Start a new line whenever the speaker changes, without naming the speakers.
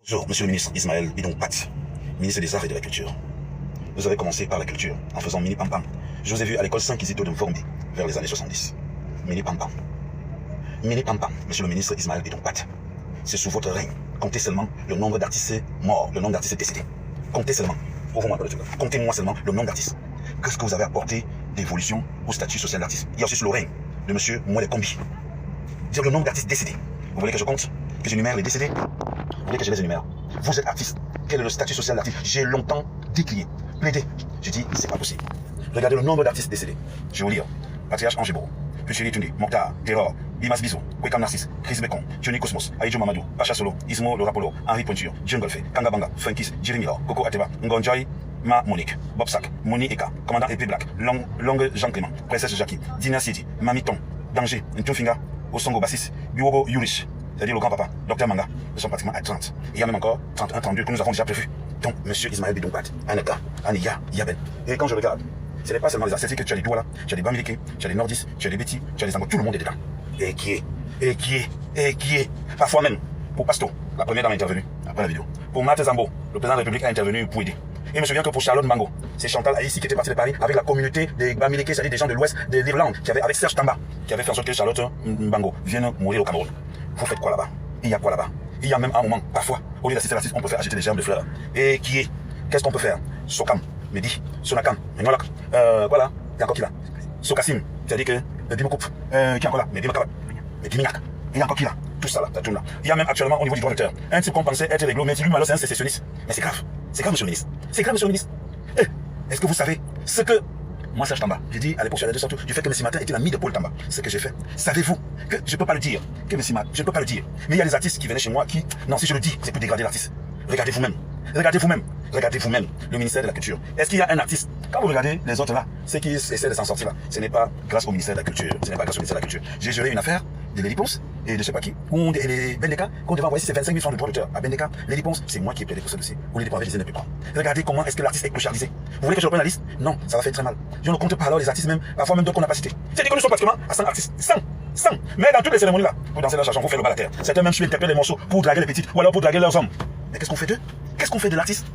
Bonjour, monsieur le ministre Ismaël Bidon Pat, ministre des Arts et de la Culture. Vous avez commencé par la culture, en faisant Mini Pam Pam. Je vous ai vu à l'école Saint-Quisito de Mformbi, vers les années 70. Mini Pam Pam. Mini Pam Pam, monsieur le ministre Ismaël Bidon Pat. C'est sous votre règne. Comptez seulement le nombre d'artistes morts, le nombre d'artistes décédés. Comptez seulement, comptez-moi seulement le nombre d'artistes. Qu'est-ce que vous avez apporté d'évolution au statut social d'artiste? Il y a aussi sous le règne de monsieur Mouele Kombi. Dire le nombre d'artistes décédés. Vous voulez que je compte? Que j'énumère les décédés? Vous voulez que je les énumère? Vous êtes artiste. Quel est le statut social d'artiste? J'ai longtemps décrié, plaidé. J'ai dit, c'est pas possible. Regardez le nombre d'artistes décédés. Je vais vous lire. Patriarche Angebo, Pucheli Tundi, Mokhtar, Terror, Bimas Bisou, Kwekam Narcisse, Chris Becon, Johnny Cosmos, Aïdjo Mamadou, Pacha Solo, Ismo Le Rapolo, Henri Pointure, John Golfe, Kanga Banga, Funkis, Jeremy Law, Coco Ateba, Ngonjoy, Ma Monique, Bob Sack, Moni Eka, Commandant Épée Black, Long Jean Clément, Princesse Jackie, Dina Sidi, Mamiton, Danger, Ntunfinga, Osongo Bassis, Biwogo Yurish, c'est-à-dire le grand-papa, Docteur Manga, ils sont pratiquement à 30. Et il y a même encore 31, 32 que nous avons déjà prévu. Donc, monsieur Ismaël Bidon Pat, Aneka, Aniya, Yaben. Et quand je regarde, ce n'est pas seulement les asiatiques que tu as des Douala, tu as des Bamileke, tu as des Nordistes, tu as des Betty, tu as des Ango, tout le monde est dedans. Et qui est, parfois même, pour Pasto, la première dame est intervenue, après la vidéo. Pour Matt Zambo, le président de la République a intervenu pour aider. Et je me souviens que pour Charlotte Mango, c'est Chantal Haïssi qui était partie de Paris avec la communauté des Bamileke, c'est-à-dire des gens de l'Ouest, de l'Irlande, qui avait avec Serge Tamba, qui avait fait en sorte que Charlotte Mango vienne mourir au Cameroun. Vous faites quoi là-bas? Il y a quoi là-bas? Il y a même un moment, parfois, au lieu d'assister à l'artiste, on peut faire acheter des germes de fleurs. Et qui est? Qu'est-ce qu'on peut faire? Sokam, Mehdi, Sonakam, Menolak, voilà, il y a encore qui là? Sokassim, c'est-à-dire que Dimokoup, qui est encore là? Mehdi Makaba, Mehdi Mignac, il y a encore qui là? Tout ça là, ça tourne là. Il y a même actuellement au niveau du droit d'auteur, un type qu'on pensait être réglo, mais lui, malheureusement, c'est un sécessionniste. Mais c'est grave, monsieur le ministre. C'est grave, monsieur le ministre. Est-ce que vous savez ce que moi, Serge Tamba, j'ai dit à l'époque, j'allais de sorte du fait que M. Matin était l'ami de Paul Tamba. Ce que j'ai fait. Savez-vous que je ne peux pas le dire, que M. Matin, je ne peux pas le dire. Mais il y a des artistes qui venaient chez moi qui, non, si je le dis, c'est pour dégrader l'artiste. Regardez vous-même. Regardez vous-même. Regardez vous-même le ministère de la Culture. Est-ce qu'il y a un artiste? Quand vous regardez les autres là, ceux qui essaient de s'en sortir là, ce n'est pas grâce au ministère de la Culture. Ce n'est pas grâce au ministère de la Culture. J'ai géré une affaire de l'Eliponce et de je sais pas qui, où les Bendeka, qu'on devait envoyer ces 25 000 francs de droit d'auteur à Bendeka. L'Eliponce, c'est moi qui ai plaidé pour ce dossier. Vous les dépendez des indépendants. Regardez comment est-ce que l'artiste est clochardisé. Vous voulez que je reprenne la liste? Non, ça va faire très mal. Je ne compte pas alors les artistes même, parfois même d'autres qu'on n'a pas cités. C'est-à-dire que nous sommes pratiquement à 100 artistes. 100. Mais dans toutes les cérémonies là, vous dansez la chanson, vous faites le bal à terre. Certains même suivent interpréter des morceaux pour draguer les petites ou alors pour draguer leurs hommes. Mais qu'est-ce qu'on fait d'eux? Qu'est-ce qu'on fait de l'artiste?